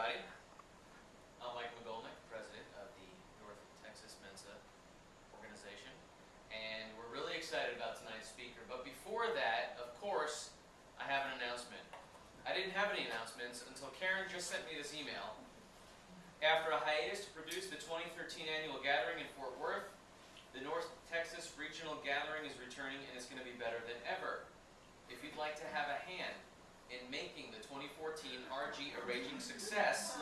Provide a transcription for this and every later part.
everybody. I'm Mike McGolnick, president of the North Texas Mensa organization, and we're really excited about tonight's speaker. But before that, of course, I have an announcement. I didn't have any announcements until Karen just sent me this email. After a hiatus to produce the 2013 annual gathering in Fort Worth, the North Texas Regional Gathering is returning, and it's going to be better than ever. If you'd like to have a hand in making the 2014 RG a raging success,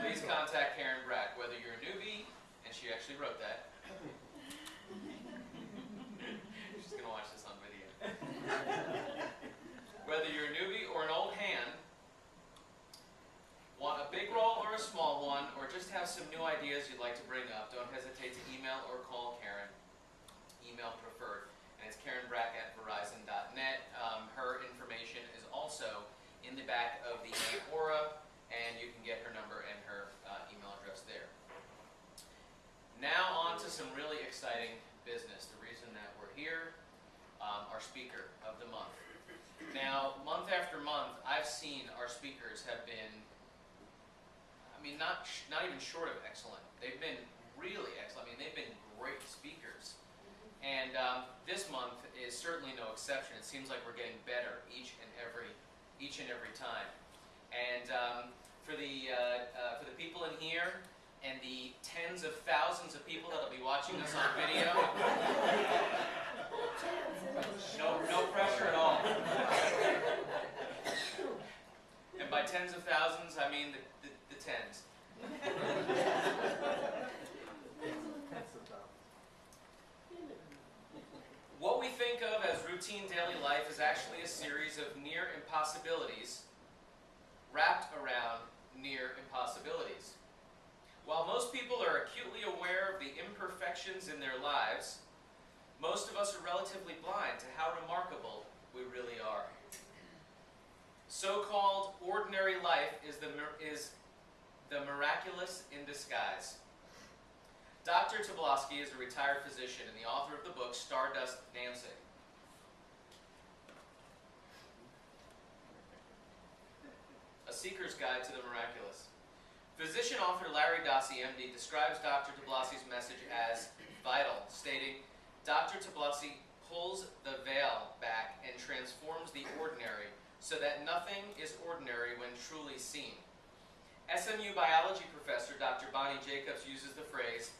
please contact Karen Brack, whether you're a newbie, and she actually wrote that. She's going to watch this on video. Whether you're a newbie or an old hand, want a big role or a small one, or just have some new ideas you'd like to bring up, don't hesitate to email or call Karen. Email preferred. And it's karenbrack@verizon.net. Her information is also in the back of the Aura, and you can get her number and her email address there. Now on to some really exciting business. The reason that we're here, our speaker of the month. Now, month after month, I've seen our speakers have been, I mean, not even short of excellent. They've been really excellent. I mean, they've been great speakers. And this month is certainly no exception. It seems like we're getting better each and every time. And for the people in here and the tens of thousands of people that'll be watching us on video, no pressure at all. And by tens of thousands, I mean the tens. What we think of as routine daily life is actually a series of near impossibilities wrapped around near impossibilities. While most people are acutely aware of the imperfections in their lives, most of us are relatively blind to how remarkable we really are. So-called ordinary life is the miraculous in disguise. Dr. Toblowsky is a retired physician and the author of the book Stardust Dancing. A Seeker's Guide to the Miraculous. Physician author Larry Dossey, MD, describes Dr. Toblowsky's message as vital, stating, Dr. Toblowsky pulls the veil back and transforms the ordinary so that nothing is ordinary when truly seen. SMU biology professor Dr. Bonnie Jacobs uses the phrase,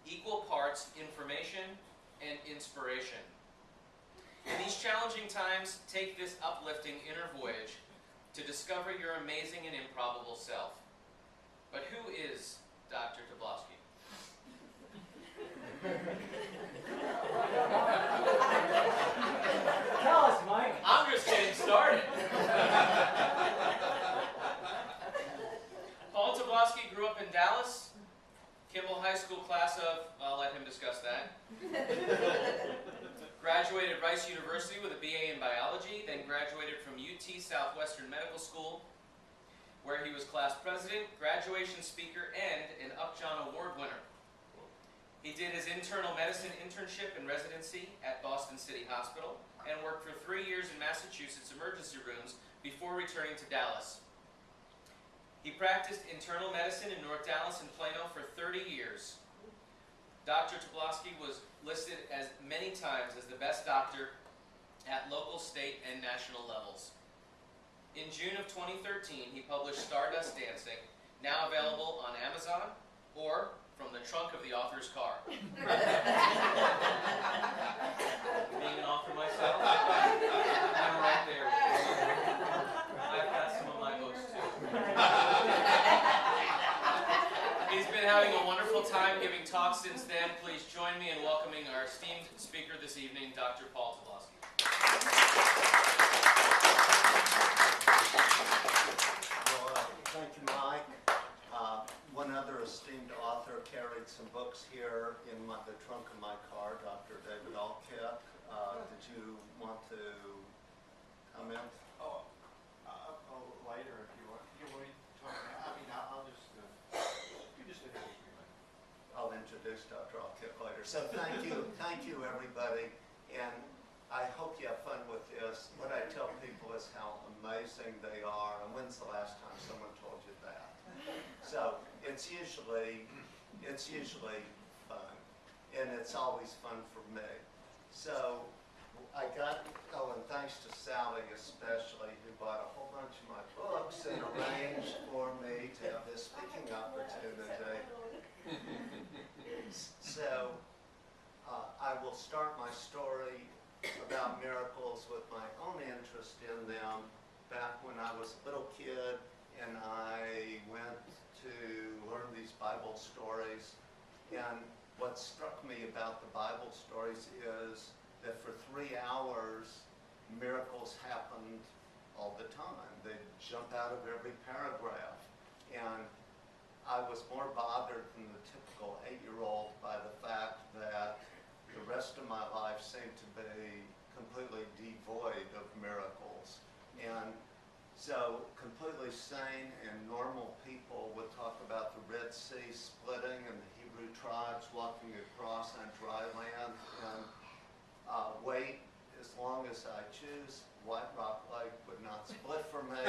equal parts information and inspiration. In these challenging times, take this uplifting inner voyage to discover your amazing and improbable self. But who is Dr. Toblowsky? Tell us, Mike. I'm just getting started. Paul Toblowsky grew up in Dallas. Kimball High School class of, I'll let him discuss that. Graduated Rice University with a BA in biology, then graduated from UT Southwestern Medical School, where he was class president, graduation speaker, and an Upjohn Award winner. He did his internal medicine internship and residency at Boston City Hospital, and worked for 3 years in Massachusetts emergency rooms before returning to Dallas. He practiced internal medicine in North Dallas and Plano for 30 years. Dr. Toblowsky was listed as many times as the best doctor at local, state, and national levels. In June of 2013, he published Stardust Dancing, now available on Amazon or from the trunk of the author's car. Being an author myself, I'm right there. I've got some of my books too. He's been having a wonderful time giving talks since then. Please join me in welcoming our esteemed speaker this evening, Dr. Paul Toblowsky. Well, thank you, Mike. One other esteemed author carried some books here in the trunk of my car, Dr. David Alkip. Did you want to comment? Later if you want. You want me to talk now? I mean, I'll just, you just introduce me. I'll introduce Dr. Alkip later. So thank you everybody, and I hope you have fun with this. What I tell people is how amazing they are, and when's the last time someone told you that? So it's usually fun, and it's always fun for me. So I got, oh, and thanks to Sally especially, who bought a whole bunch of my books and arranged for me to have this speaking opportunity. So I will start my story about miracles with my own interest in them. Back when I was a little kid and I went to learn these Bible stories, and what struck me about the Bible stories is that for 3 hours, miracles happened all the time. They'd jump out of every paragraph. And I was more bothered than the typical 8-year-old by the fact that the rest of my life seemed to be completely devoid of miracles. And so completely sane and normal people would talk about the Red Sea splitting and the Hebrew tribes walking across on dry land, and wait as long as I choose, White Rock Lake would not split for me.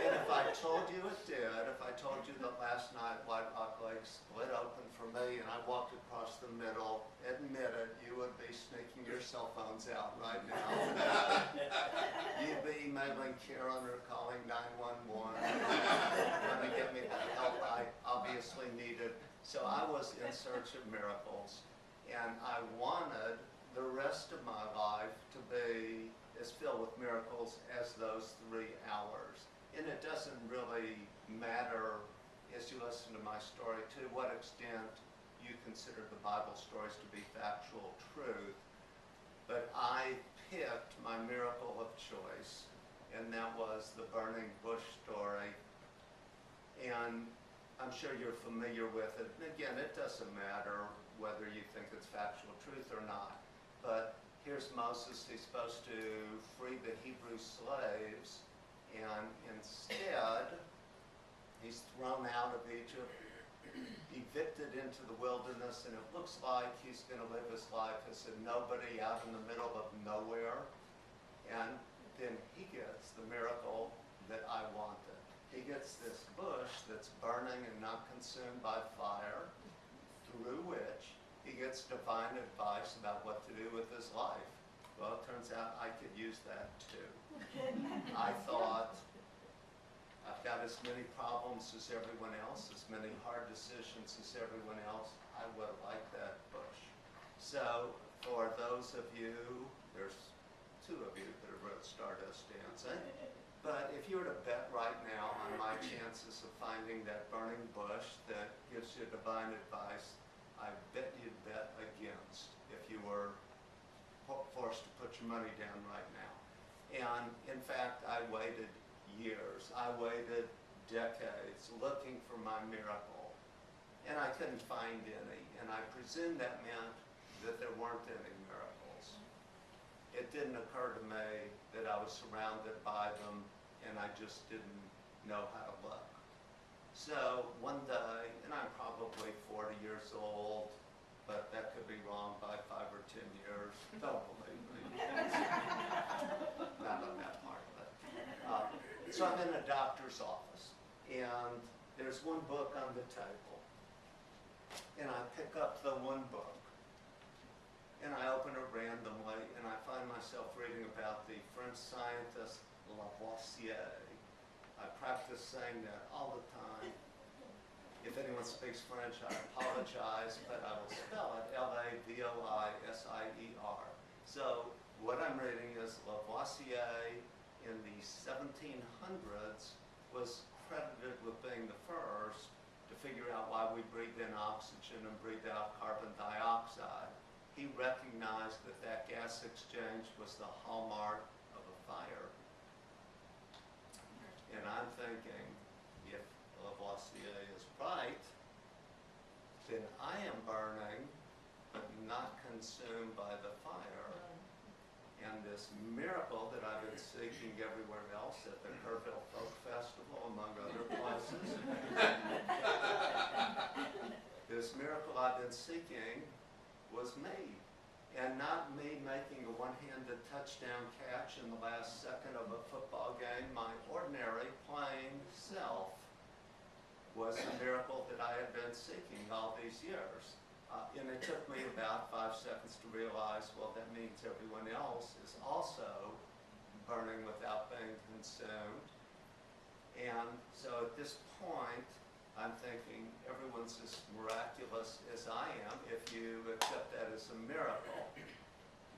And if I told you it did, if I told you that last night White Rock Lake split open for me and I walked across the middle, admit it, you would be sneaking your cell phones out right now. You'd be emailing Karen or calling 911, trying to get me the help I obviously needed. So I was in search of miracles, and I wanted the rest of my life to be as filled with miracles as those 3 hours. And it doesn't really matter, as you listen to my story, to what extent you consider the Bible stories to be factual truth. But I picked my miracle of choice, and that was the burning bush story. And I'm sure you're familiar with it. And again, it doesn't matter whether you think it's factual truth or not. But here's Moses, he's supposed to free the Hebrew slaves, and instead, he's thrown out of Egypt, evicted into the wilderness, and it looks like he's going to live his life as a nobody out in the middle of nowhere. And then he gets the miracle that I wanted. He gets this bush that's burning and not consumed by fire, through which he gets divine advice about what to do with his life. Well, it turns out I could use that too. I thought, I've got as many problems as everyone else, as many hard decisions as everyone else. I would like that bush. So, for those of you, there's 2 of you that have wrote Stardust Dancing, but if you were to bet right now on my chances of finding that burning bush that gives you divine advice, I bet you'd bet against if you were forced to put your money down right now. And in fact, I waited years. I waited decades looking for my miracle, and I couldn't find any. And I presume that meant that there weren't any miracles. It didn't occur to me that I was surrounded by them, and I just didn't know how to look. So one day, and I'm probably 40 years old, but that could be wrong by 5 or 10 years. Don't believe me. Not on that part of it. So I'm in a doctor's office, and there's one book on the table. And I pick up the one book, and I open it randomly, and I find myself reading about the French scientist Lavoisier. I practice saying that all the time. If anyone speaks French, I apologize, but I will spell it Lavoisier. So what I'm reading is Lavoisier in the 1700s was credited with being the first to figure out why we breathe in oxygen and breathe out carbon dioxide. He recognized that that gas exchange was the hallmark of a fire. And I'm thinking, if Lavoisier is right, then I am burning, but not consumed by the fire. And this miracle that I've been seeking everywhere else at the Kerrville Folk Festival, among other places, this miracle I've been seeking was me. And not me making a one-handed touchdown catch in the last second of a football game. My ordinary, plain self was a miracle that I had been seeking all these years. And it took me about 5 seconds to realize, well, that means everyone else is also burning without being consumed. And so at this point, I'm thinking everyone's as miraculous as I am if you accept that as a miracle.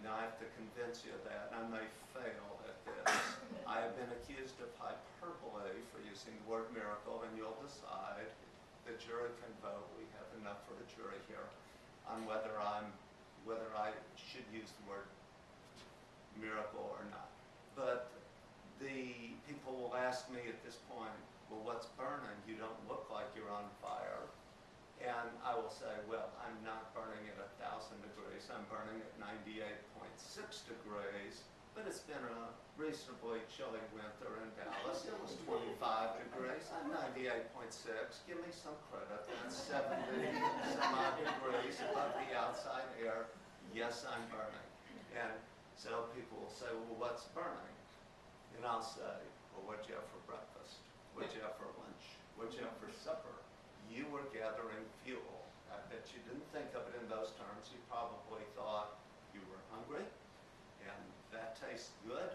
Now I have to convince you of that, and I may fail at this. I have been accused of hyperbole for using the word miracle, and you'll decide. The jury can vote. We have enough for a jury here on whether I should use the word miracle or not. But the people will ask me at this point, well, what's burning? You don't look like you're on fire. And I will say, well, I'm not burning at 1,000 degrees. I'm burning at 98.6 degrees. But it's been a reasonably chilly winter in Dallas. It was 25 degrees. I'm 98.6. Give me some credit. That's 70 some odd degrees above the outside air. Yes, I'm burning. And so people will say, well, what's burning? And I'll say, well, what'd you have for breakfast? What'd you have for lunch? What'd you have for supper? You were gathering fuel. I bet you didn't think of it in those terms. You probably thought you were hungry, and that tastes good,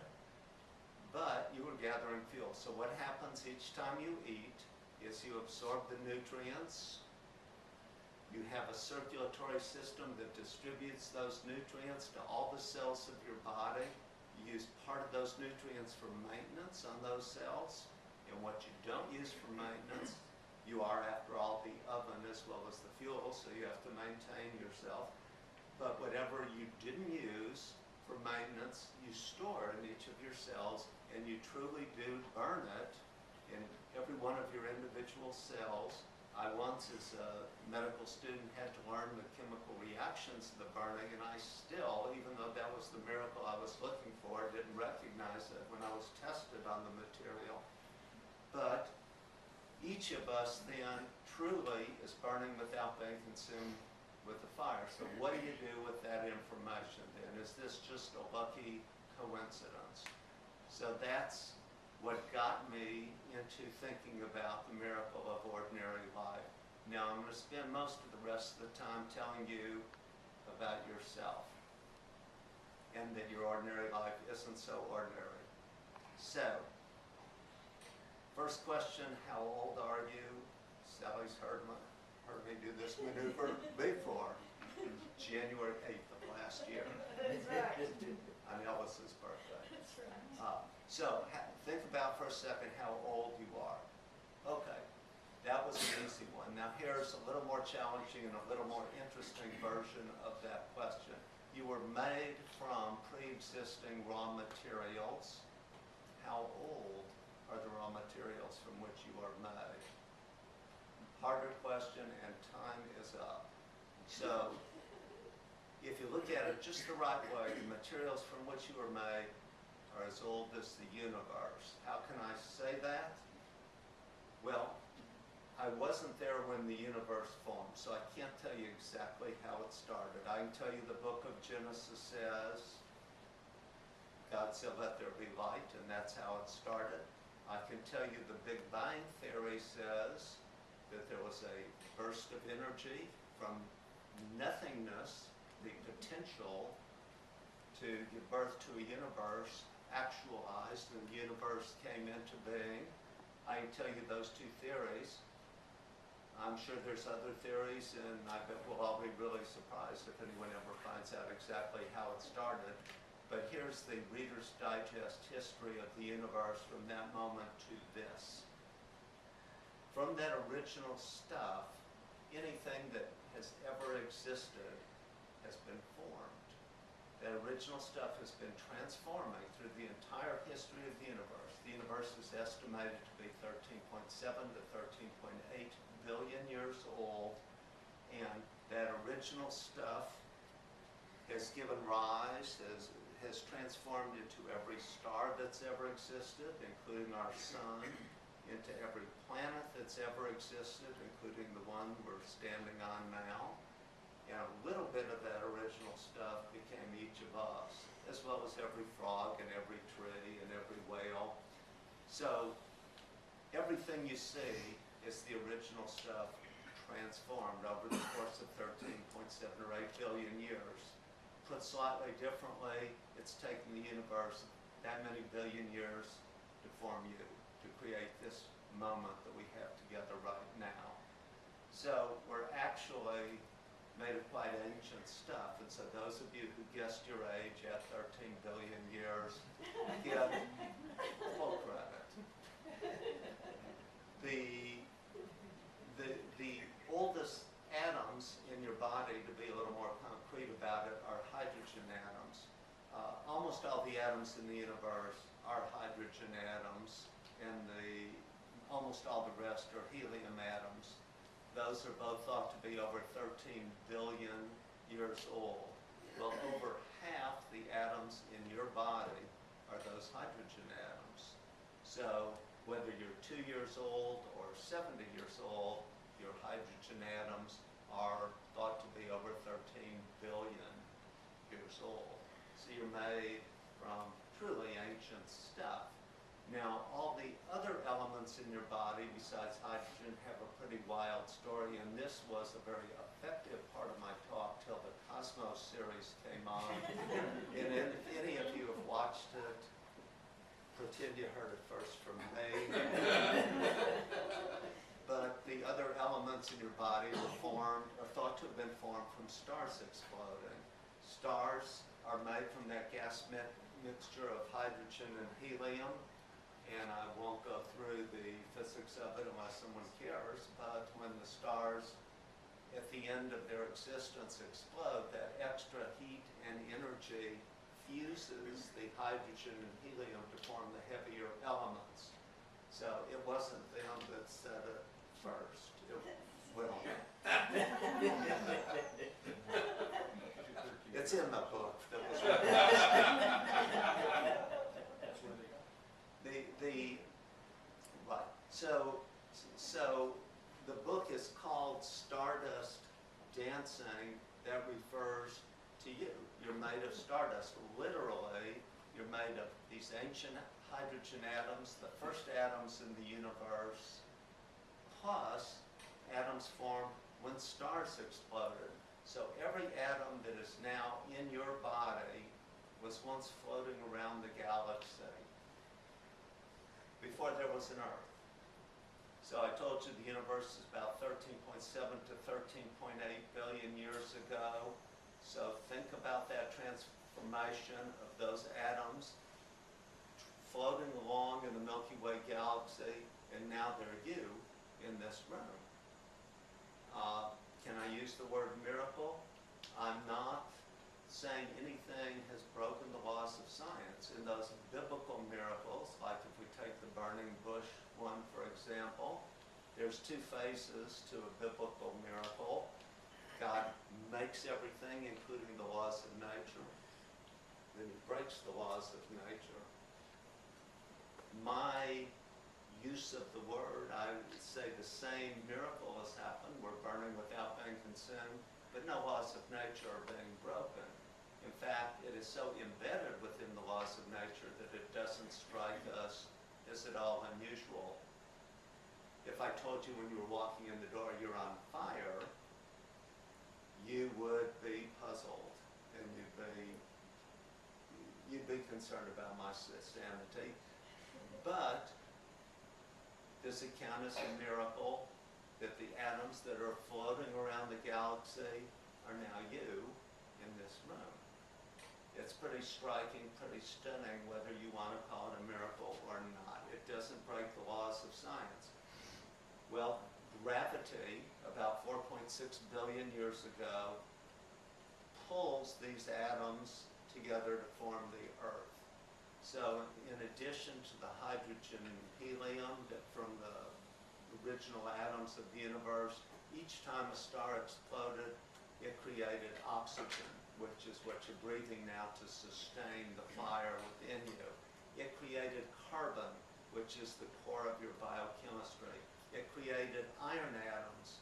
but you were gathering fuel. So what happens each time you eat is you absorb the nutrients. You have a circulatory system that distributes those nutrients to all the cells of your body. You use part of those nutrients for maintenance on those cells. And what you don't use for maintenance, you are, after all, the oven as well as the fuel, so you have to maintain yourself. But whatever you didn't use for maintenance, you store in each of your cells, and you truly do burn it in every one of your individual cells. I once, as a medical student, had to learn the chemical reactions of the burning, and I still, even though that was the miracle I was looking for, didn't recognize it when I was tested on the material. But each of us then truly is burning without being consumed with the fire. So what do you do with that information then? Is this just a lucky coincidence? So that's what got me into thinking about the miracle of ordinary life. Now I'm going to spend most of the rest of the time telling you about yourself and that your ordinary life isn't so ordinary. So, first question, how old are you? Sally's heard me do this maneuver before. January 8th of last year. That's right. On Elvis's birthday. That's right. So think about for a second how old you are. Okay, that was an easy one. Now here's a little more challenging and a little more interesting version of that question. You were made from pre-existing raw materials. How old are the raw materials from which you are made? Harder question, and time is up. So, if you look at it just the right way, the materials from which you are made are as old as the universe. How can I say that? Well, I wasn't there when the universe formed, so I can't tell you exactly how it started. I can tell you the book of Genesis says, God said, let there be light, and that's how it started. I can tell you the Big Bang Theory says that there was a burst of energy from nothingness, the potential to give birth to a universe actualized, and the universe came into being. I can tell you those two theories. I'm sure there's other theories, and I bet we'll all be really surprised if anyone ever finds out exactly how it started. But here's the Reader's Digest history of the universe from that moment to this. From that original stuff, anything that has ever existed has been formed. That original stuff has been transforming through the entire history of the universe. The universe is estimated to be 13.7 to 13.8 billion years old, and that original stuff has given rise, has transformed into every star that's ever existed, including our sun, into every planet that's ever existed, including the one we're standing on now. And a little bit of that original stuff became each of us, as well as every frog and every tree and every whale. So everything you see is the original stuff transformed over the course of 13.7 or 8 billion years. Put slightly differently, it's taken the universe that many billion years to form you, to create this moment that we have together right now. So we're actually made of quite ancient stuff, and so those of you who guessed your age at 13 billion years get full credit. The oldest atoms in your body, to be a little more concrete about it, are hydrogen atoms. Almost all the atoms in the universe are hydrogen atoms, and almost all the rest are helium atoms. Those are both thought to be over 13 billion years old. Well, over half the atoms in your body are those hydrogen atoms. So whether you're 2 years old or 70 years old, your hydrogen atoms are thought to be over 13 billion years old. So you're made from truly ancient stuff. Now, all the other elements in your body besides hydrogen have a pretty wild story, and this was a very effective part of my talk till the Cosmos series came on. And if any of you have watched it, pretend you heard it first from me. But the other elements in your body are thought to have been formed from stars exploding. Stars are made from that gas mixture of hydrogen and helium. And I won't go through the physics of it unless someone cares, but when the stars at the end of their existence explode, that extra heat and energy fuses the hydrogen and helium to form the heavier elements. So it wasn't them that said it first. It's in the book that was written. Right. So the book is called Stardust Dancing. That refers to you. You're made of stardust. Literally, you're made of these ancient hydrogen atoms, the first atoms in the universe, plus atoms formed when stars exploded. So every atom that is now in your body was once floating around the galaxy before there was an Earth. So I told you the universe is about 13.7 to 13.8 billion years ago. So think about that transformation of those atoms floating along in the Milky Way galaxy, and now they're you in this room. Can I use the word miracle? I'm not saying anything has broken the laws of science. In those biblical miracles, like if we take the burning bush one, for example, there's two phases to a biblical miracle. God makes everything, including the laws of nature. Then he breaks the laws of nature. My use of the word, I would say the same miracle has happened. We're burning without being consumed, but no laws of nature are being broken. In fact, it is so embedded within the laws of nature that it doesn't strike us as at all unusual. If I told you when you were walking in the door you're on fire, you would be puzzled and you'd be concerned about my sanity. But does it count as a miracle that the atoms that are floating around the galaxy are now you in this room? It's pretty striking, pretty stunning, whether you want to call it a miracle or not. It doesn't break the laws of science. Well, gravity, about 4.6 billion years ago, pulls these atoms together to form the Earth. So in addition to the hydrogen and helium from the original atoms of the universe, each time a star exploded, it created oxygen, which is what you're breathing now to sustain the fire within you. It created carbon, which is the core of your biochemistry. It created iron atoms,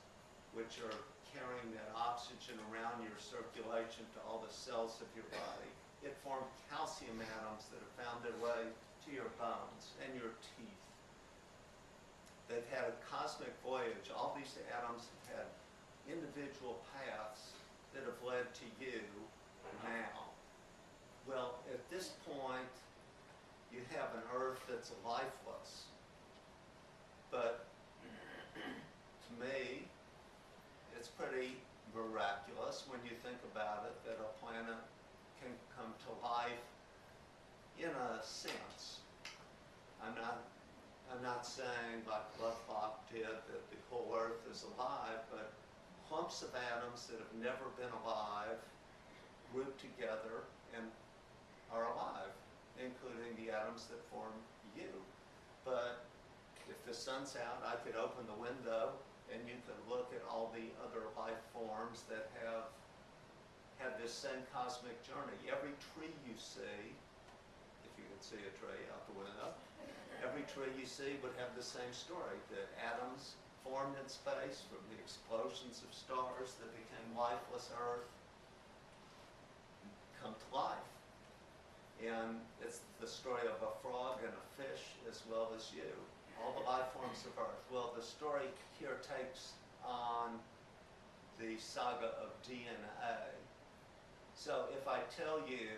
which are carrying that oxygen around your circulation to all the cells of your body. It formed calcium atoms that have found their way to your bones and your teeth. They've had a cosmic voyage. All these atoms have had individual paths that have led to you now. Well, at this point, you have an Earth that's lifeless. But to me, it's pretty miraculous when you think about it that a planet can come to life in a sense. I'm not saying like Lovelock did that the whole Earth is alive, but clumps of atoms that have never been alive group together and are alive, including the atoms that form you. But if the sun's out, I could open the window and you could look at all the other life forms that have had this same cosmic journey. Every tree you see, if you could see a tree out the window, every tree you see would have the same story, that atoms formed in space from the explosions of stars that became lifeless Earth come to life. And it's the story of a frog and a fish as well as you. All the life forms of Earth. Well, the story here takes on the saga of DNA. So if I tell you,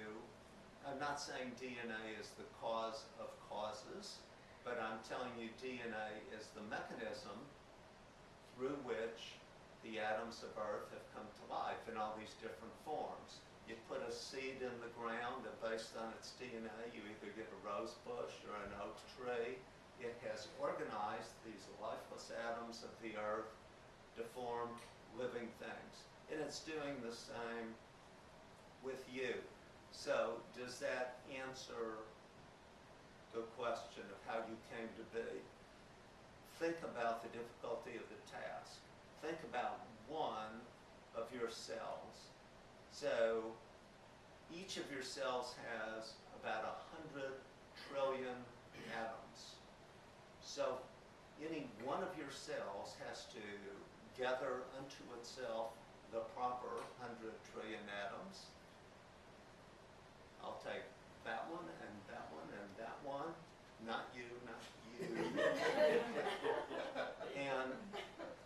I'm not saying DNA is the cause of causes, but I'm telling you DNA is the mechanism through which the atoms of Earth have come to life in all these different forms. You put a seed in the ground and based on its DNA, you either get a rose bush or an oak tree. It has organized these lifeless atoms of the Earth to form living things. And it's doing the same with you. So does that answer the question of how you came to be? Think about the difficulty of the task. Think about one of your cells. So each of your cells has about 100 trillion atoms. So any one of your cells has to gather unto itself the proper 100 trillion atoms. I'll take that one and that one and that one. Not you, not you. And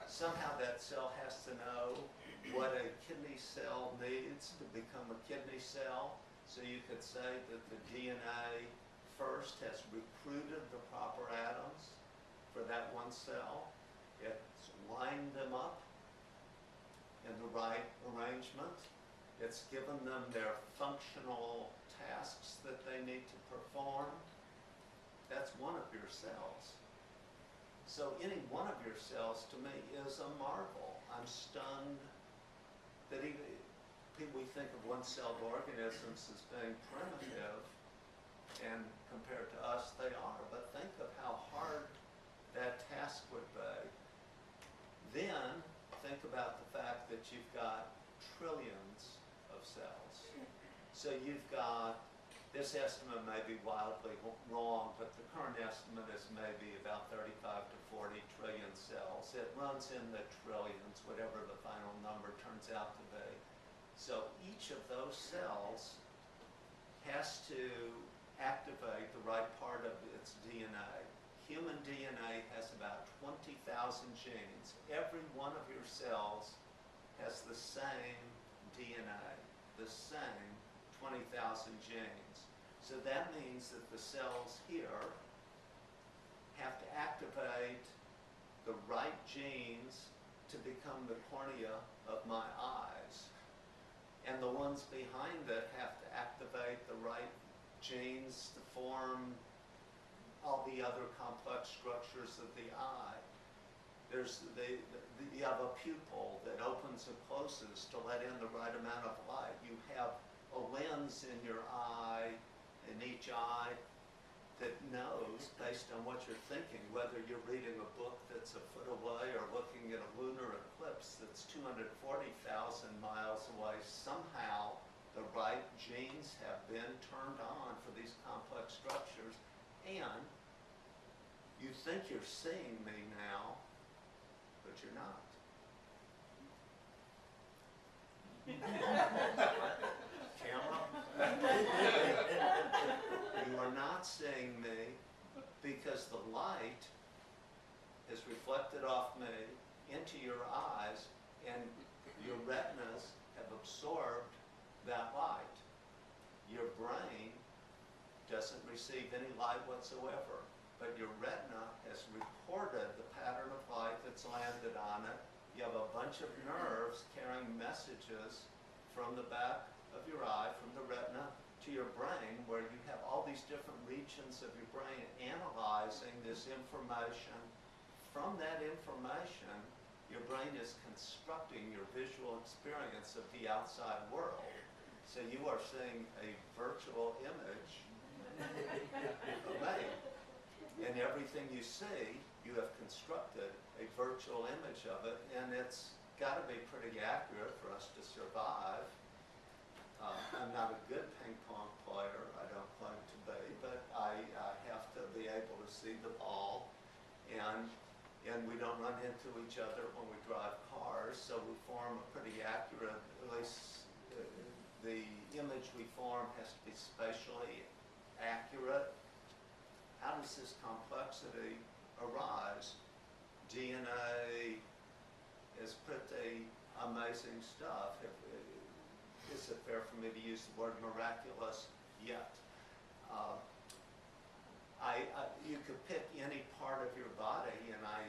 somehow that cell has to know what a kidney cell needs to become a kidney cell. So you could say that the DNA first has recruited the proper atoms for that one cell. It's lined them up in the right arrangement. It's given them their functional tasks that they need to perform. That's one of your cells. So any one of your cells to me is a marvel. I'm stunned that even we think of one-celled organisms as being primitive, and compared to us they are, but think of how hard that task would be. Then think about the fact that you've got trillions of cells. So you've got, this estimate may be wildly wrong, but the current estimate is maybe about 35 to 40 trillion cells. It runs in the trillions, whatever the final number turns out to be. So each of those cells has to activate the right part of its DNA. Human DNA has about 20,000 genes. Every one of your cells has the same DNA, the same 20,000 genes. So that means that the cells here have to activate the right genes to become the cornea of my eyes. And the ones behind it have to activate the right genes to form all the other complex structures of the eye. You have a pupil that opens and closes to let in the right amount of light. You have a lens in your eye, in each eye, that knows, based on what you're thinking, whether you're reading a book that's a foot away or looking at a lunar eclipse that's 240,000 miles away. Somehow, the right genes have been turned on for these complex structures, and you think you're seeing me now, but you're not. Camera? You are not seeing me because the light is reflected off me into your eyes, and your retinas have absorbed that light. Your brain doesn't receive any light whatsoever, but your retina has recorded the pattern of light that's landed on it. You have a bunch of nerves carrying messages from the back of your eye, from the retina, to your brain, where you have all these different regions of your brain analyzing this information. From that information, your brain is constructing your visual experience of the outside world. So you are seeing a virtual image of me. And everything you see, you have constructed a virtual image of it, and it's got to be pretty accurate for us to survive. I'm not a good ping pong player, I don't claim to be, but I have to be able to see the ball, and we don't run into each other when we drive cars, so we form a pretty accurate, at least the image we form has to be spatially accurate. How does this complexity arise? DNA is pretty amazing stuff. Is it fair for me to use the word miraculous yet? You could pick any part of your body, and I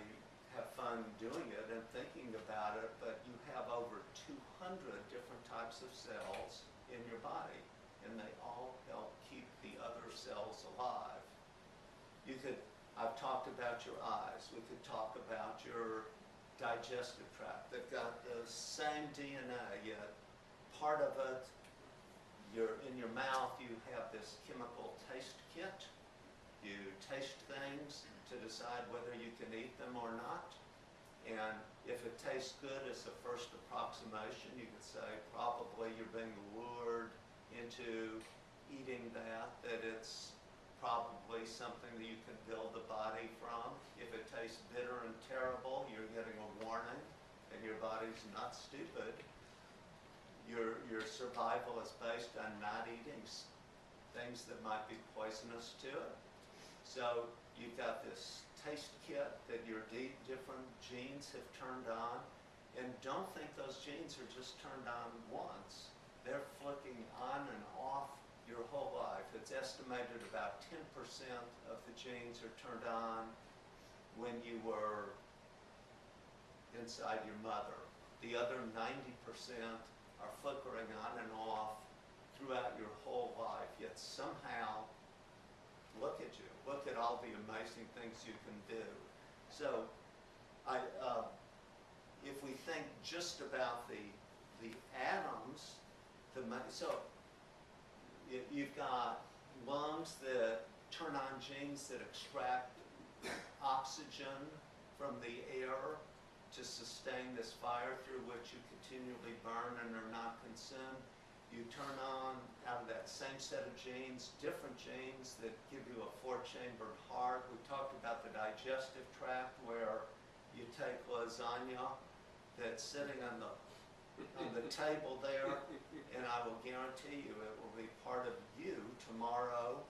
have fun doing it and thinking about it, but you have over 200 different types of cells in your body, and they all help keep the other cells alive. I've talked about your eyes. We could talk about your digestive tract. They've got the same DNA, yet part of it, in your mouth, you have this chemical taste kit. You taste things to decide whether you can eat them or not. And if it tastes good as a first approximation, you could say probably you're being lured into eating that it's probably something that you can build the body from. If it tastes bitter and terrible, you're getting a warning, and your body's not stupid. Your survival is based on not eating things that might be poisonous to it. So you've got this taste kit that your different genes have turned on, and don't think those genes are just turned on once. They're flicking on and off your whole life. It's estimated about 10% of the genes are turned on when you were inside your mother. The other 90% are flickering on and off throughout your whole life, yet somehow, look at you. Look at all the amazing things you can do. So, if we think just about the atoms, you've got lungs that turn on genes that extract oxygen from the air to sustain this fire through which you continually burn and are not consumed. You turn on, out of that same set of genes, different genes that give you a 4-chambered heart. We talked about the digestive tract, where you take lasagna that's sitting on the table there, and I will guarantee you it will be part of you tomorrow.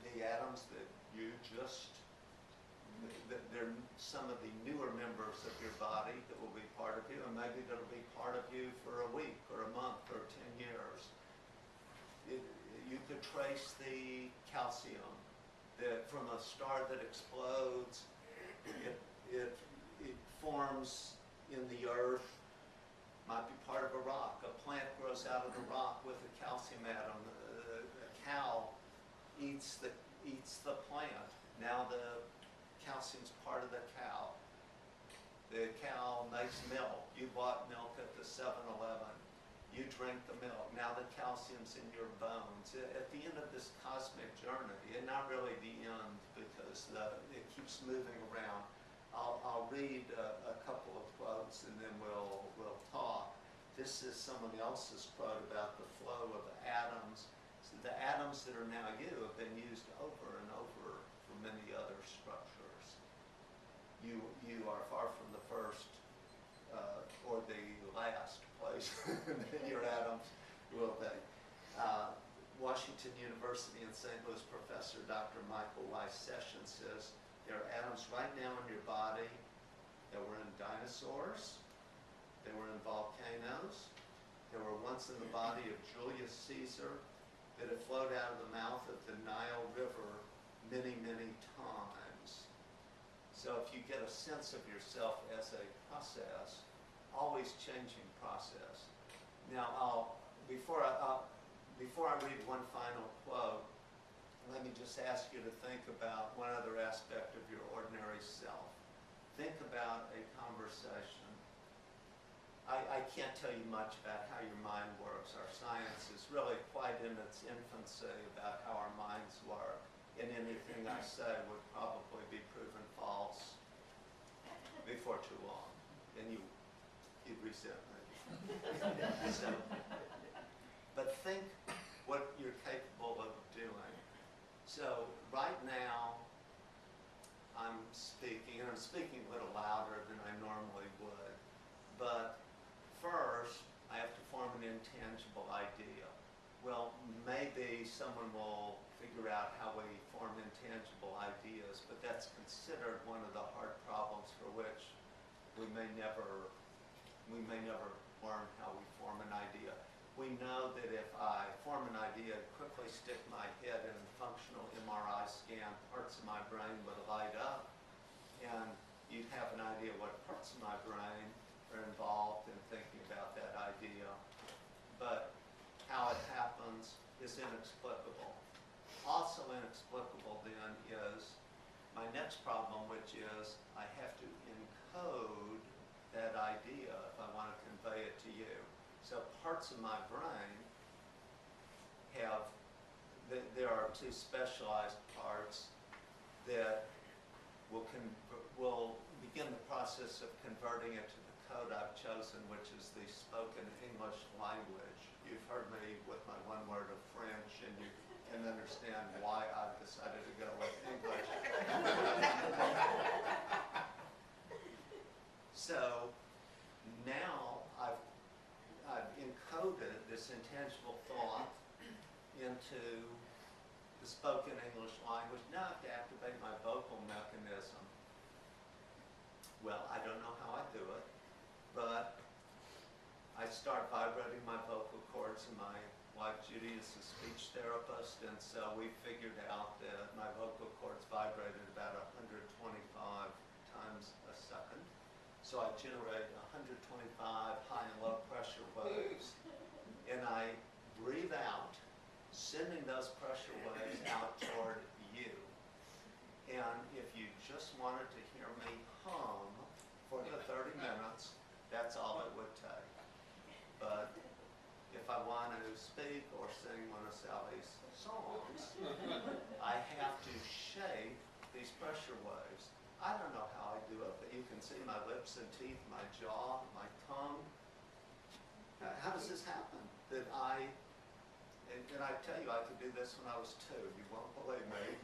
The atoms that you they're some of the newer members of your body that will be part of you, and maybe that'll be part of you for a week or a month or 10 years. You could trace the calcium that from a star that explodes, it forms in the earth, might be part of a rock. A plant grows out of the rock with a calcium atom. A cow eats the plant. Now the calcium's part of the cow. The cow makes milk. You bought milk at the 7-Eleven. You drink the milk. Now the calcium's in your bones. At the end of this cosmic journey, and not really the end because it keeps moving around. I'll read a couple of quotes and then we'll talk. This is someone else's quote about the flow of atoms. So the atoms that are now you have been used over and over for many other structures. You are far from the first or the last place ways than your atoms will be. Washington University in St. Louis professor Dr. Michael Y. Sessions says there are atoms right now in your body that were in dinosaurs, they were in volcanoes, they were once in the body of Julius Caesar, that had flowed out of the mouth of the Nile River many, many times. So if you get a sense of yourself as a process, always changing process. Now, before I read one final quote, let me just ask you to think about one other aspect of your ordinary self. Think about a conversation. I can't tell you much about how your mind works. Our science is really quite in its infancy about how our minds work, and anything I say would probably be proven false before too long, and you'd resent me. So, but think what you're capable of doing. So right now, I'm speaking, and I'm speaking a little louder than I normally would, but first, I have to form an intangible idea. Well, maybe someone will figure out how we form intangible ideas, but that's considered one of the hard problems for which we may never learn how we form an idea. We know that if I form an idea, quickly stick my head in a functional MRI scan, parts of my brain would light up, and you'd have an idea what parts of my brain are involved in thinking about that idea. But how it happens is inexplicable. Also inexplicable then is my next problem, which is I have to encode that idea if I want to convey it to you. So parts of my brain have, there are two specialized parts that will begin the process of converting it to the code I've chosen, which is the spoken English language. You've heard me with my one word of French, and you can understand why I've decided to go with English. So now I've encoded this intangible thought into the spoken English language. Now I have to activate my vocal mechanism. Well, I don't know how I do it, but I start vibrating my vocal cords, and my wife Judy is a speech therapist, and so we figured out that my vocal cords vibrated about 125 times a second. So I generate 125 high and low pressure waves, and I breathe out, sending those pressure waves out toward you. And if you just wanted to hear me hum for the 30 minutes, that's all it would take. But if I want to speak or sing one of Sally's songs, I have to shape these pressure waves. I don't know how I do it, but you can see my lips and teeth, my jaw, my tongue. How does this happen? And I tell you, I could do this when I was 2. You won't believe me.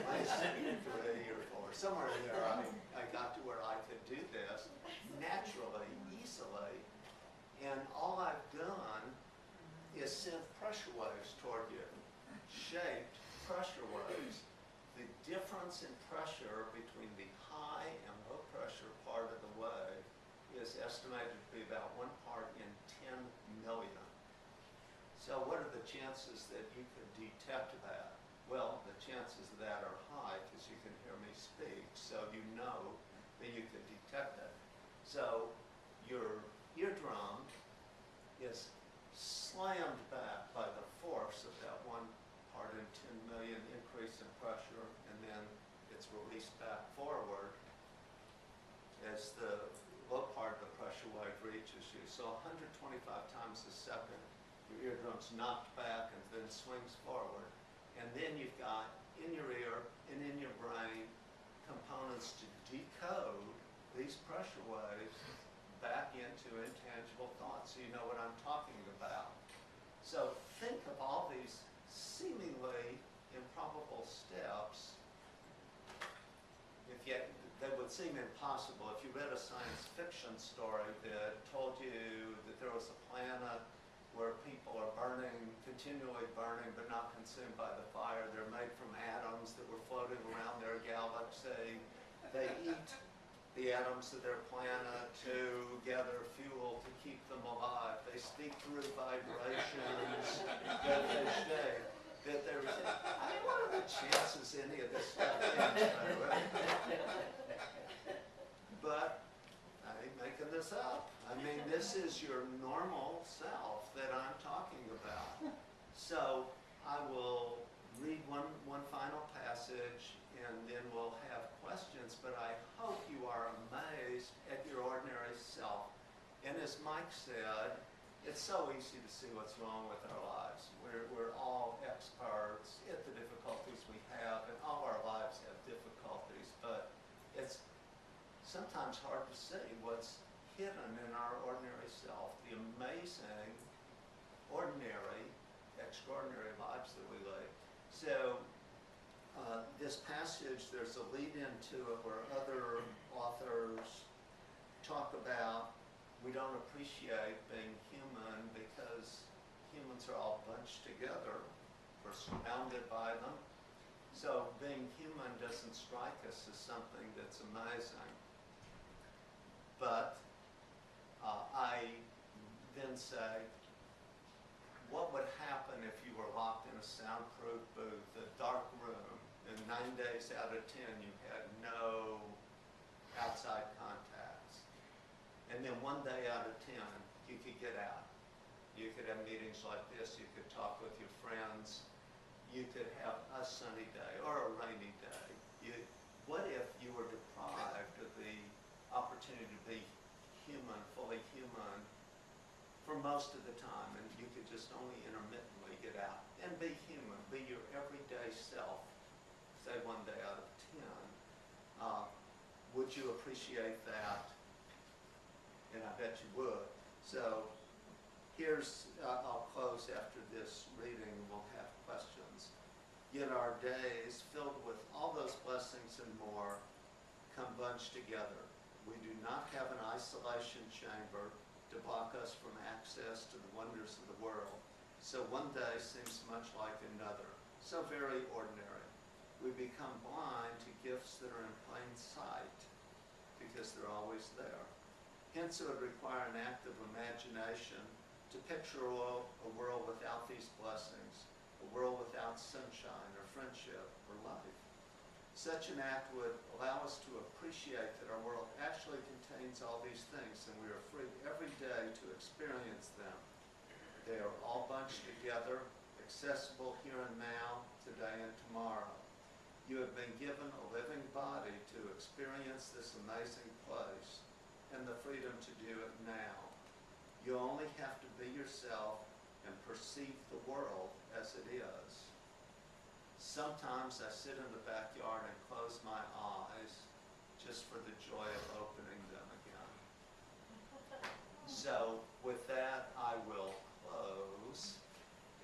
I was 3 or 4. Somewhere in there, I got to where I could do this naturally, easily. And all I've done is send pressure waves toward you, shaped pressure waves. The difference in pressure between the high and low pressure part of the wave is estimated to be about 1 part in 10 million. So what are the chances that you could detect that? Well, the chances of that are high because you can hear me speak, so you know that you can detect it. So your eardrum is slammed back by the force of that 1 part in 10 million increase in pressure, and then it's released back forward as the low part of the pressure wave reaches you. So 125 times a second, your eardrum's knocked back and then swings forward. And then you've got in your ear and in your brain components to decode these pressure waves back into intangible thoughts, so you know what I'm talking about. So think of all these seemingly improbable steps. If yet they would seem impossible. If you read a science fiction story that told you that there was a planet where people are burning, continually burning, but not consumed by the fire. They're made from atoms that were floating around their galaxy. They eat the atoms of their planet to gather fuel to keep them alive. They speak through vibrations that they shake, that they receive. I mean, what are the chances any of this stuff is, right? But I ain't making this up. I mean, this is your normal self that I'm talking about. So I will read one final passage and then we'll have questions, but I hope you are amazed at your ordinary self. And as Mike said, it's so easy to see what's wrong with our lives. We're all experts at the difficulties we have, and all our lives have difficulties, but it's sometimes hard to see what's hidden in our ordinary self, the amazing, ordinary, extraordinary lives that we live. So this passage, there's a lead into it where other authors talk about we don't appreciate being human because humans are all bunched together. We're surrounded by them. So being human doesn't strike us as something that's amazing. But I then say, what would happen if you were locked in a soundproof booth, a dark room, and 9 days out of 10 you had no outside contacts? And then 1 day out of 10 you could get out. You could have meetings like this, you could talk with your friends, you could have a sunny day or a rainy day. What if you were deprived of the opportunity to be human, fully human, for most of the time, and you could just only intermittently get out and be human, be your everyday self, say 1 day out of 10. Would you appreciate that? And I bet you would. So I'll close after this reading, we'll have questions. Yet our days, filled with all those blessings and more, come bunched together. We do not have an isolation chamber to block us from access to the wonders of the world. So one day seems much like another, so very ordinary. We become blind to gifts that are in plain sight because they're always there. Hence it would require an act of imagination to picture a world without these blessings, a world without sunshine or friendship or life. Such an act would allow us to appreciate that our world actually contains all these things and we are free every day to experience them. They are all bunched together, accessible here and now, today and tomorrow. You have been given a living body to experience this amazing place and the freedom to do it now. You only have to be yourself and perceive the world as it is. Sometimes I sit in the backyard and close my eyes just for the joy of opening them again. So with that, I will close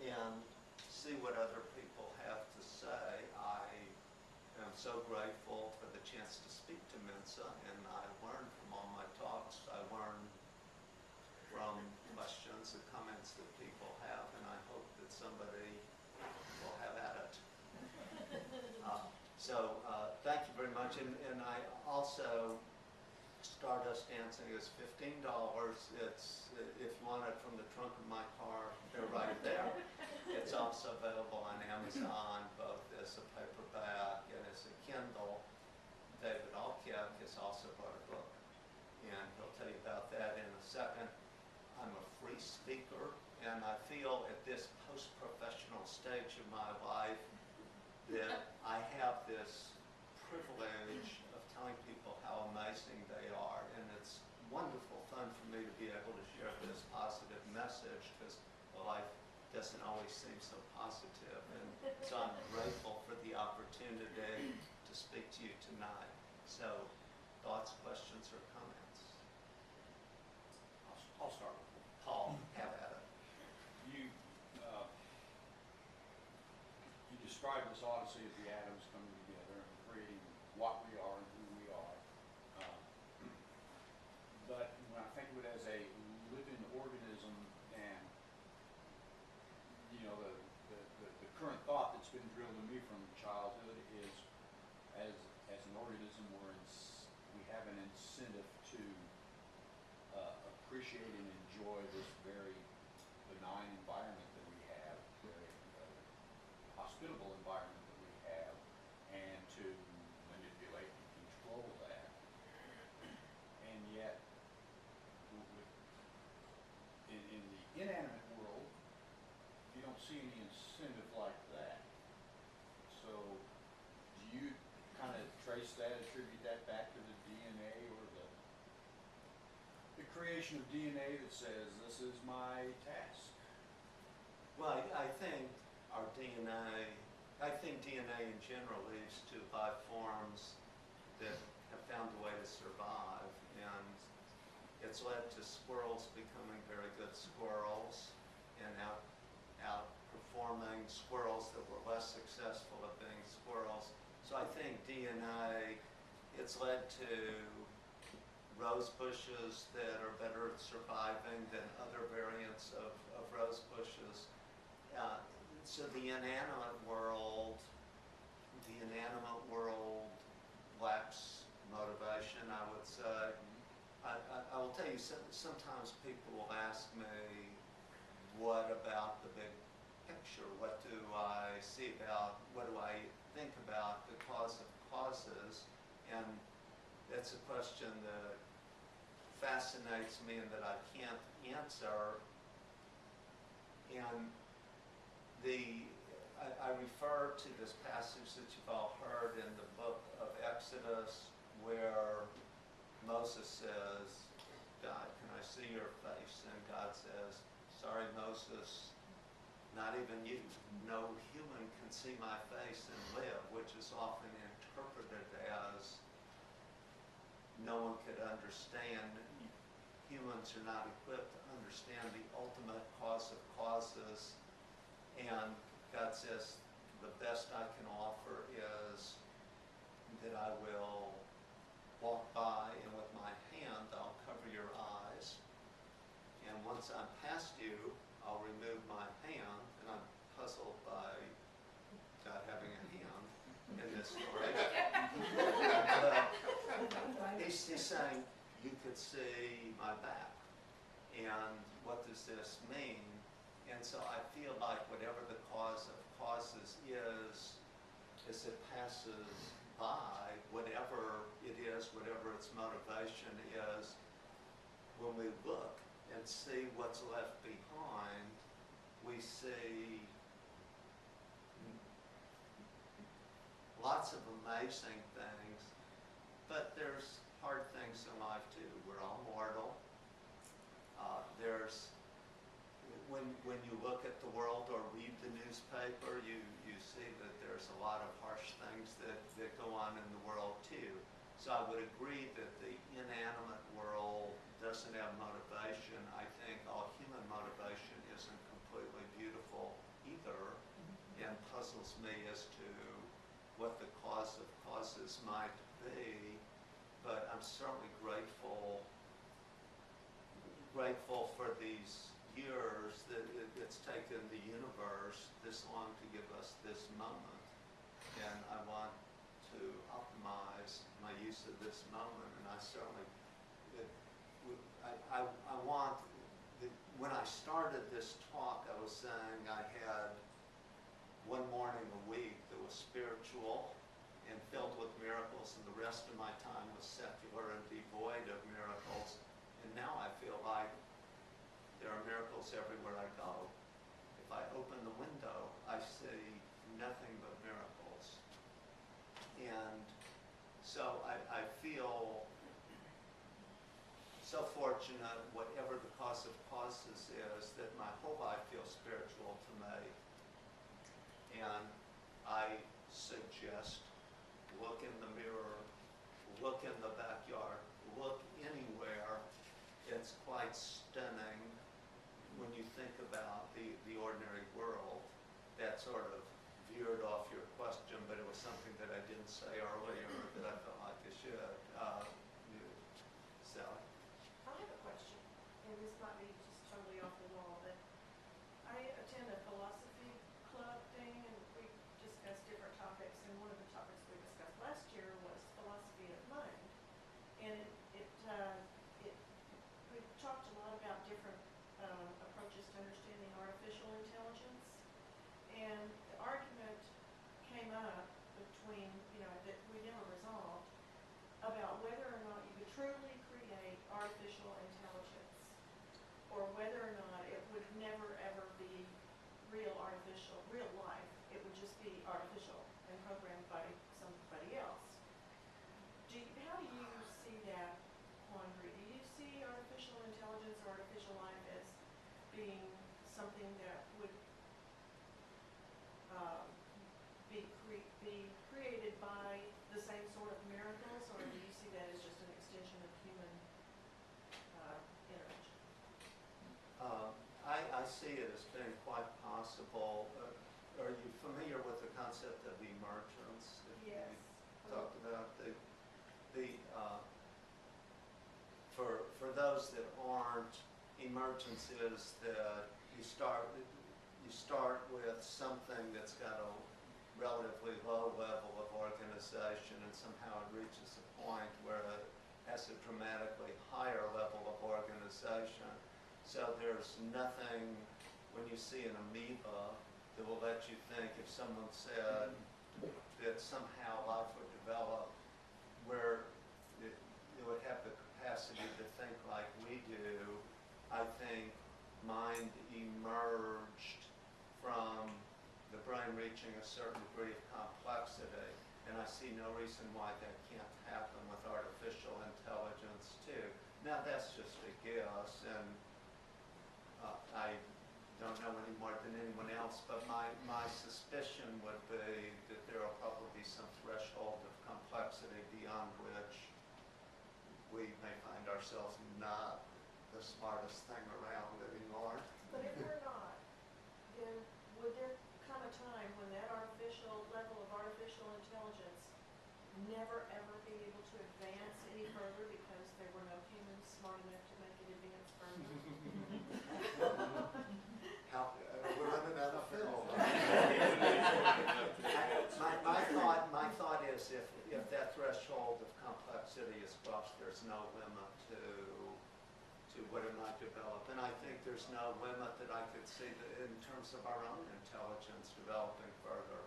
and see what other people have to say. I am so grateful for the chance to speak to Mensa, and I learned from all my talks. I learned from questions and comments that people have, and I hope that somebody will have at it. Thank you very much, and I also, Stardust Dancing is $15. It's, if you want it from the trunk of my car, they're right there. It's also available on Amazon, both as a paperback and as a Kindle. David Alkiak has also brought a book, and he'll tell you about that in a second. I'm a free speaker, and I feel at this post-professional stage of my life that I have this privilege of telling people how amazing they are, and it's wonderful fun for me to be able to share this positive message because life doesn't always seem so positive, and so I'm grateful for the opportunity to speak to you tonight. So, thoughts, questions, or comments? I'll start with one. Paul, have at it. You described this odyssey of the atoms coming together and creating what we are and who we are. the current thought that's been drilled in me from childhood is, as an organism, we have an incentive to appreciate and enjoy this very benign environment that we have, very hospitable environment that we have, and to manipulate and control that. And yet, in the inanimate world, you don't see any incentive like that. So, do you kind of trace that, attribute that back to the DNA or the creation of DNA that says, this is my task? Well, I think our DNA, I think DNA in general leads to life forms that have found a way to survive, and it's led to squirrels becoming very good squirrels and outperforming squirrels that were less successful at being squirrels. So I think DNA, it's led to rose bushes that are better at surviving than other variants of rose bushes. So the inanimate world lacks motivation, I would say. I will tell you, sometimes people will ask me, what about the big picture? What do I see about, what do I think about the cause of causes? And that's a question that fascinates me and that I can't answer. And I refer to this passage that you've all heard in the book of Exodus, where Moses says, God, can I see your face? And God says, sorry, Moses, not even you. No human can see my face and live, which is often interpreted as no one could understand. Humans are not equipped to understand the ultimate cause of causes. And God says, the best I can offer is that I will walk by and with my hand I'll cover your eyes. And once I'm past you, I'll remove my hand. And I'm puzzled by God having a hand in this story. He's saying, you could see my back. And what does this mean? And so I feel like whatever the cause of causes is, as it passes by, whatever it is, whatever its motivation is, when we look and see what's left behind, we see lots of amazing things, but there's hard things in life too. We're all mortal. When you look at the world or read the newspaper, you see that there's a lot of harsh things that go on in the world too. So I would agree that the inanimate world doesn't have motivation. I think all human motivation isn't completely beautiful either, and puzzles me as to what the cause of causes might be. But I'm certainly grateful for these years that it's taken the universe this long to give us this moment. And I want to optimize my use of this moment, and I certainly, I want, when I started this talk, I was saying I had one morning a week that was spiritual and filled with miracles, and the rest of my time was secular and devoid of miracles. And now I feel like there are miracles everywhere I go. If I open the window, I see nothing but miracles. And so I feel so fortunate, whatever the cause of causes is, that my whole life feels spiritual to me. And I suggest, look in the mirror, look in the backyard, look anywhere. It's quite stunning when you think about the ordinary world. That sort of veered off your question, but it was something that I didn't say earlier that I felt like I should. Sally? I have a question, and this might be just totally off the wall, but I attend a philosophy And the argument came up between, that we never resolved, about whether or not you could truly create artificial intelligence, or whether or not it would never ever be real life. It would just be artificial and programmed by somebody else. How do you see that quandary? Do you see artificial intelligence or artificial life as being something that would be created by the same sort of miracles, or do you see that as just an extension of human intervention? I see it as being quite possible. Are you familiar with the concept of emergence? Yes. We talked about for those that aren't, emergence is that you start with something that's got a relatively low level of organization, and somehow it reaches a point where it has a dramatically higher level of organization. So there's nothing, when you see an amoeba, that will let you think, if someone said that somehow life would develop where it would have the capacity to think like we do. I think mind emerged from the brain reaching a certain degree of complexity, and I see no reason why that can't happen with artificial intelligence too. Now that's just a guess, and I don't know any more than anyone else, but my suspicion would be that there will probably be some threshold of complexity beyond which we may find ourselves not the smartest thing around anymore. But if we're not, then would there come a time when that level of artificial intelligence never ever be able to advance any further because there were no humans smart enough to make it advance further? We're running out of film. My thought is if that threshold of complexity is crossed, there's no limit to what it might develop. And I think there's no limit that I could see that in terms of our own intelligence developing further.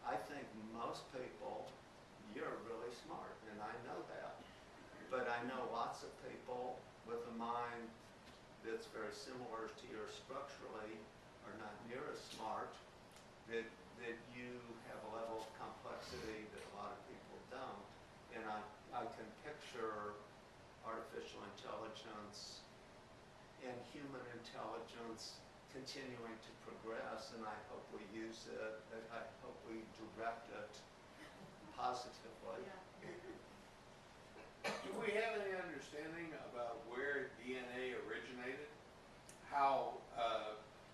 I think most people, you're really smart, and I know that. But I know lots of people with a mind that's very similar to yours structurally, are not near as smart, that you have a level of complexity that a lot of people don't. And I can picture artificial intelligence and human intelligence continuing to progress, and I hope we use it, I hope we direct it positively. Yeah. Do we have any understanding about where DNA originated? How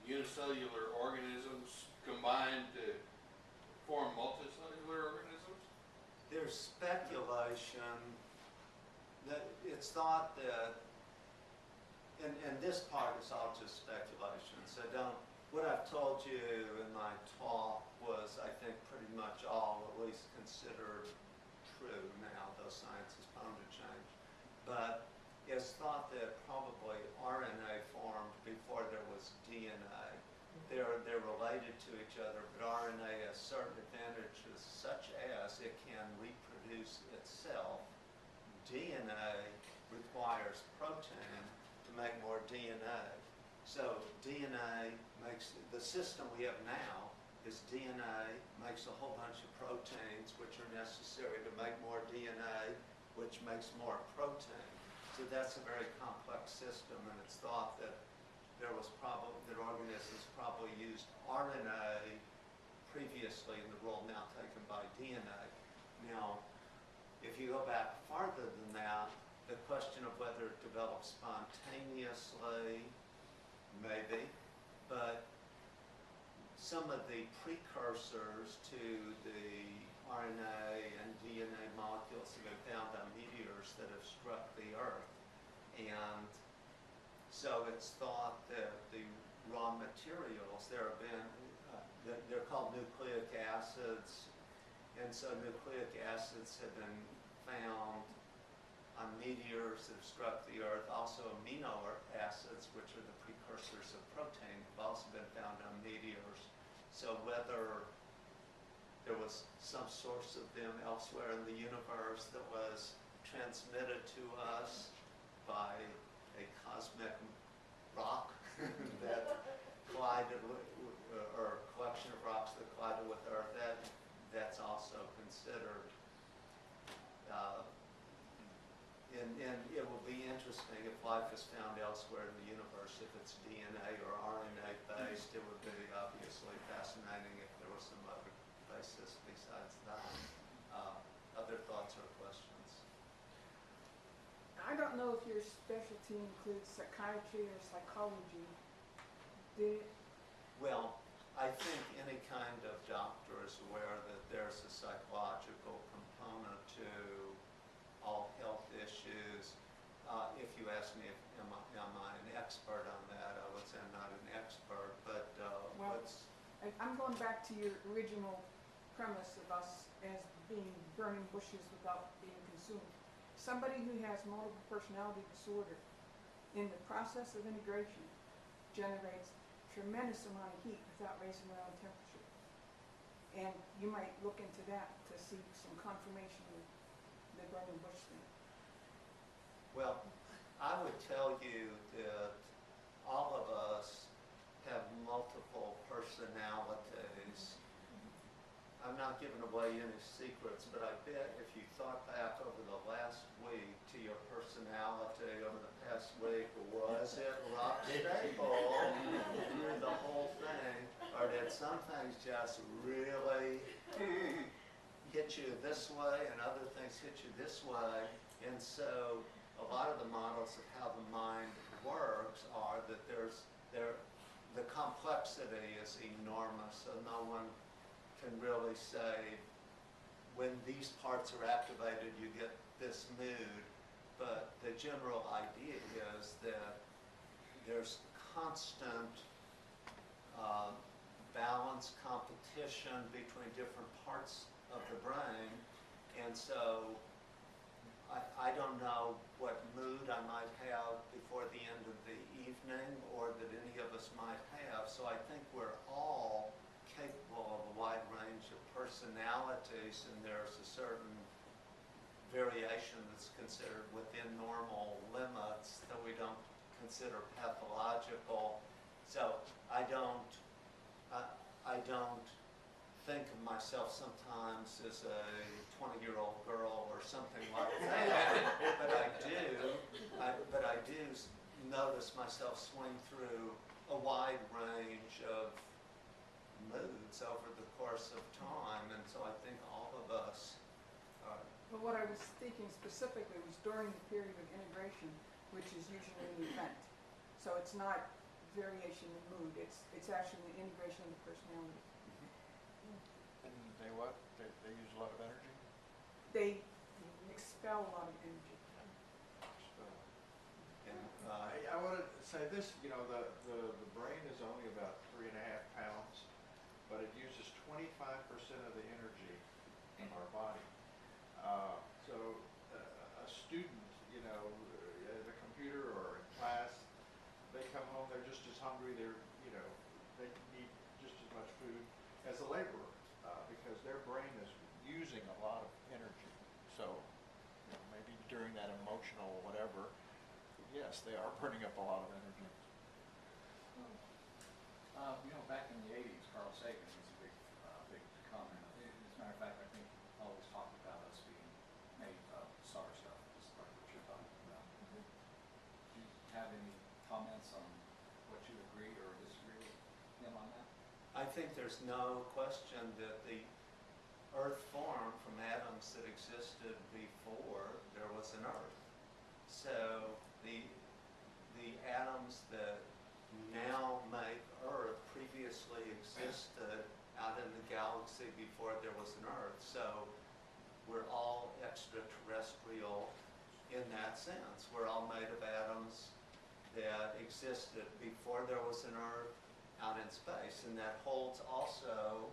unicellular organisms combine to form multicellular organisms? There's speculation that it's thought that, and this part is all just speculation, so what I've told you in my talk was, I think, pretty much all at least considered true now, though science is prone to change. But it's thought that probably RNA formed before there was DNA. They're related to each other, but RNA has certain advantages, such as it can reproduce itself. DNA requires protein to make more DNA. So DNA makes, the system we have now is DNA makes a whole bunch of proteins which are necessary to make more DNA, which makes more protein. So that's a very complex system, and it's thought that that organisms probably used RNA previously in the role now taken by DNA. Now, if you go back farther than that, the question of whether it develops spontaneously, maybe, but some of the precursors to the RNA and DNA molecules have been found on meteors that have struck the Earth. And so it's thought that the raw materials, there have been, they're called nucleic acids, and so nucleic acids have been found on meteors that have struck the Earth. Also amino acids, which are the precursors of protein, have also been found on meteors. So whether there was some source of them elsewhere in the universe that was transmitted to us by a cosmic rock that collided with, or a collection of rocks that collided with Earth, that's also considered. And it will be interesting if life is found elsewhere in the universe. If it's DNA or RNA based, it would be obviously fascinating if there was some other basis besides that. Other thoughts or questions? I don't know if your specialty includes psychiatry or psychology. Did it? Well, I think any kind of doctor is aware that there's a psychological component to all health issues. If you ask me, am I an expert on that, I would say I'm not an expert, but Well, what's... I'm going back to your original premise of us as being burning bushes without being consumed. Somebody who has multiple personality disorder, in the process of integration, generates tremendous amount of heat without raising their own temperature. And you might look into that to see some confirmation of the burning bush thing. Well, I would tell you that all of us have multiple personalities. I'm not giving away any secrets, but I bet if you thought back over the last week to your personality over the past week, was it rock stable through the whole thing, or did some things just really hit you this way and other things hit you this way? And so a lot of the models of how the mind works are that the complexity is enormous, so no one can really say when these parts are activated you get this mood, but the general idea is that there's constant balance, competition between different parts of the brain, and so I don't know what mood I might have before the end of the evening or that any of us might have, so I think we're all capable of a wide range of personalities, and there's a certain variation that's considered within normal limits that we don't consider pathological. So I don't think of myself sometimes as a 20-year-old girl or something like that, but I do notice myself swing through a wide range of moods over the course of time, and so I think all of us But what I was thinking specifically was during the period of integration, which is usually an event. So it's not variation in mood, it's actually the integration of the personality. And they what? They use a lot of energy? They expel a lot of energy. and I want to say this, you know, the brain is only about 3.5 pounds, but it uses 25% of the energy in our body. So a student, you know, at a computer or in class, they come home, they're just as hungry, you know, they need just as much food as a laborer, because their brain is using a lot of energy. So, you know, maybe during that emotional whatever, yes, they are burning up a lot of energy. You know, back in the 80s, Carl Sagan was a big comment. As a matter of fact, I think always talked about us being made of star stuff, just like what you're talking about. Do you have any comments on what you agree or disagree with him on that? I think there's no question that the Earth formed from atoms that existed before there was an Earth. So the atoms that now make Earth previously existed out in the galaxy before there was an Earth. So we're all extraterrestrial in that sense. We're all made of atoms that existed before there was an Earth out in space, and that holds also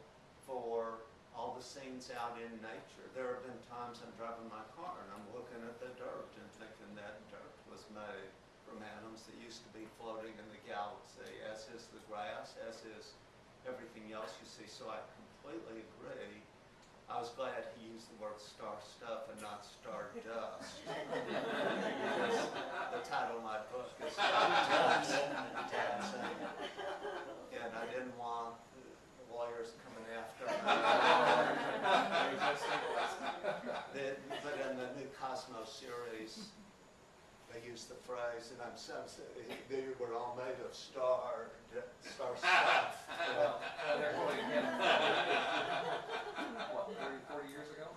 for all the scenes out in nature. There have been times I'm driving my car and I'm looking at the dirt and thinking that dirt was made from atoms that used to be floating in the galaxy, as is the grass, as is everything else you see. So I completely agree. I was glad he used the word star stuff and not star dust. Because the title of my book is Star Dust Dancing. And I didn't want the lawyers coming after me. But in the new Cosmos series, they use the phrase, and I'm so they were all made of star stuff. They're going again. What, 30, 40 years ago?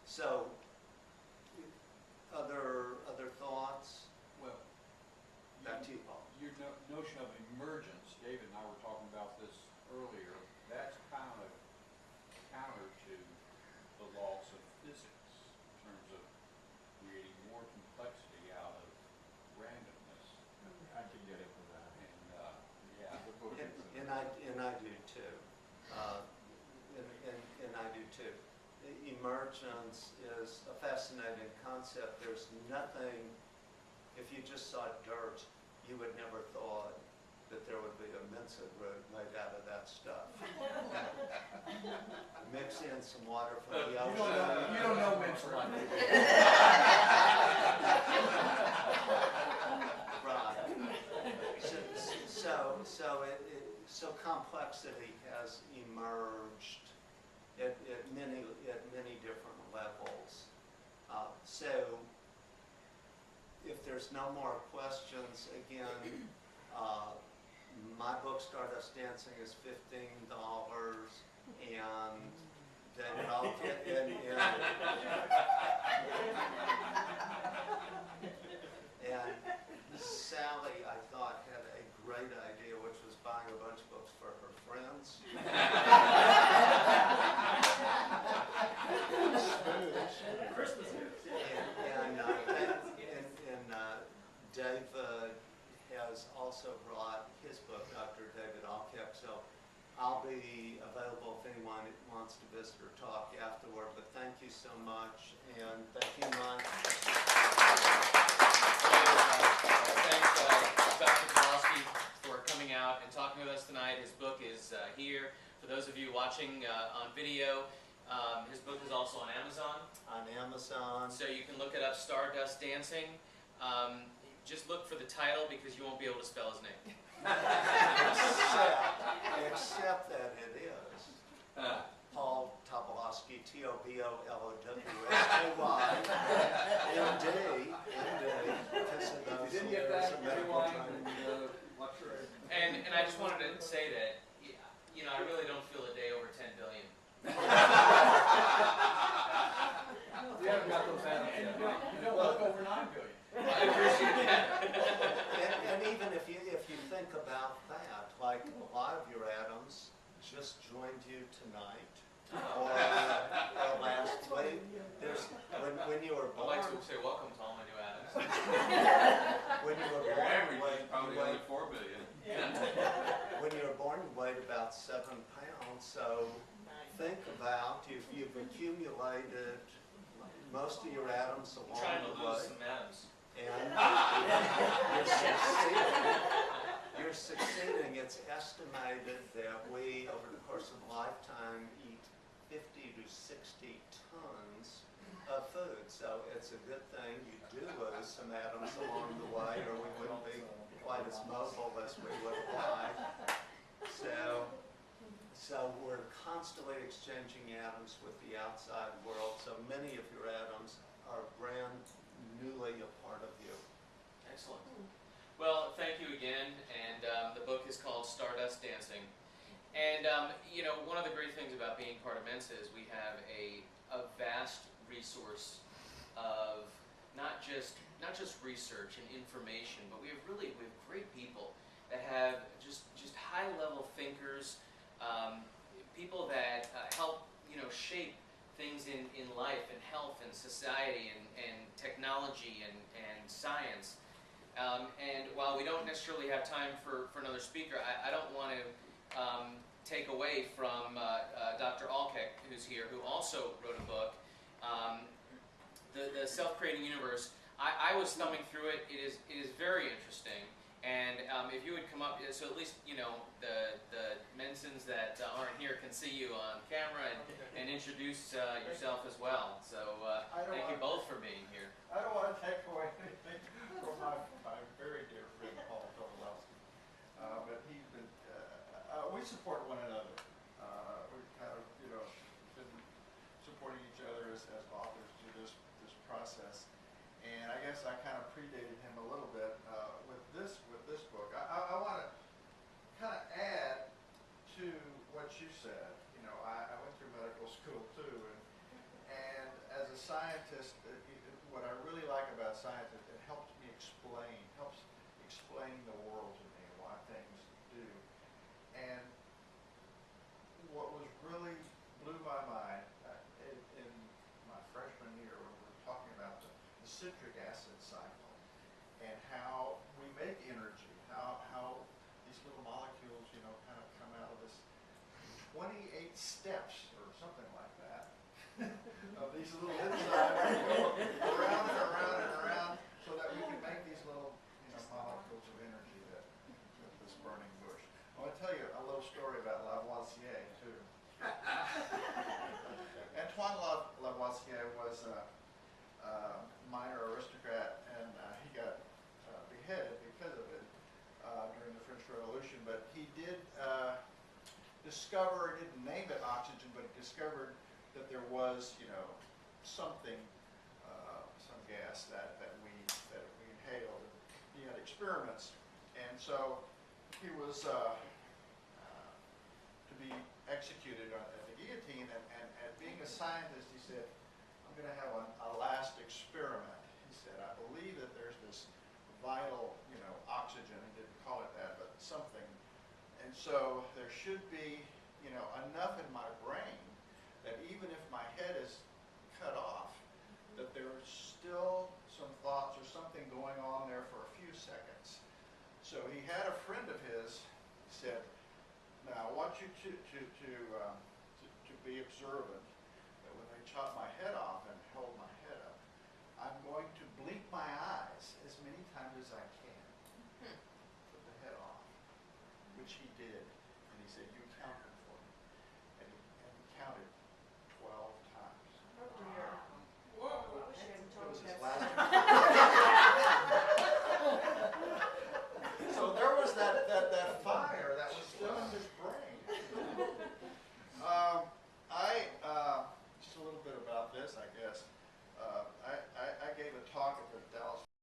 So, other thoughts? Well, Back to you, Paul. your notion of emergence, David and I were talking about this earlier, that's kind of counter to the laws of physics in terms of creating more complexity out of randomness. I can get into that. And, yeah. The book is. And I do too. And I do too. Emergence is a fascinating concept. There's nothing, if you just saw dirt, you would never thought that there would be a Mensa group made out of that stuff. Mix in some water from the ocean. You don't know Mensa like we do. Right. So complexity has emerged at many different levels. So if there's no more questions, again, my book Stardust Dancing is $15, and David and Sally, I thought, had a great idea, which was buying a bunch of books for her friends. Christmas gifts. And David has also brought his book, Dr. David Alkek. So I'll be available if anyone wants to visit or talk afterward. But thank you so much, and thank you, Mike. Thanks, Dr. Toblowsky, for coming out and talking with us tonight. His book is here. For those of you watching on video, his book is also on Amazon. On Amazon. So you can look it up, Stardust Dancing. Just look for the title because you won't be able to spell his name. Except that it is Paul Toblowsky, Toblowsky, M.D. Because of those You didn't get years that of medical rewind training. lecture. And I just wanted to say that, you know, I really don't feel a day over 10 billion. We haven't got those atoms yet. You don't look over 9 billion. I appreciate that. And even if you think about that, like a lot of your atoms just joined you tonight, or last week. There's when you were I'd born. like to say welcome to all my new atoms. When you were Your born, average you is probably weighed, only 4 billion. when you were born, you weighed about 7 pounds. So think about you've accumulated most of your atoms I'm along trying to the lose way. some atoms. And you're succeeding. It's estimated that we, over the course of a lifetime, eat 50 to 60 tons of food. So it's a good thing you do lose some atoms along the way, or we wouldn't be quite as mobile as we would like. So we're constantly exchanging atoms with the outside world. So many of your atoms are brand newly a part of you. Excellent. Well, thank you again, and the book is called Stardust Dancing. And, you know, one of the great things about being part of Mensa is we have a vast resource of not just research and information, but we have great people that have just high-level thinkers, people that help, you know, shape things in life and health and society and technology and science. And while we don't necessarily have time for another speaker, I don't want to take away from Dr. Alkek, who's here, who also wrote a book, The Self-Creating Universe. I was thumbing through it. It is very interesting. And if you would come up, so at least you know the Mensans that aren't here can see you on camera and introduce yourself as well. So thank you both for being here. I don't want to take away anything from my very dear friend Paul Toblowsky, but he's been, we support one another. We've kind of, been supporting each other as authors through this process. And I guess I kind of predated him a little bit with this book. I want to kind of add to what you said. I went through medical school too, and as a scientist, what I really like about science is it helps explain the world to me and why things do. And what was really blew my mind in my freshman year when we were talking about the citric acid cycle and how we make energy, how these little molecules, kind of come out of this 28 steps or something like that of these little enzymes go around and around and around so that we can make these little molecules of energy that with this burning bush. I want to tell you a little story about Lavoisier too. Antoine Lavoisier was a minor aristocrat, and he got beheaded because of it during the French Revolution. But he did discover, he didn't name it oxygen, but he discovered that there was, something, some gas that we inhaled. He had experiments, and so he was to be executed at the guillotine. And being a scientist, he said, "I'm going to have a last experiment." He said, "I believe that there's this vital, oxygen." He didn't call it that, but something. And so there should be, enough in my brain that even if my head is cut off, that there's still some thoughts or something going on there for a few seconds. So he had a friend of his said, "Now I want you to be observant that when they chop my head off and hold my head up, I'm going to blink my eyes as many times as I can, put the head off," which he did.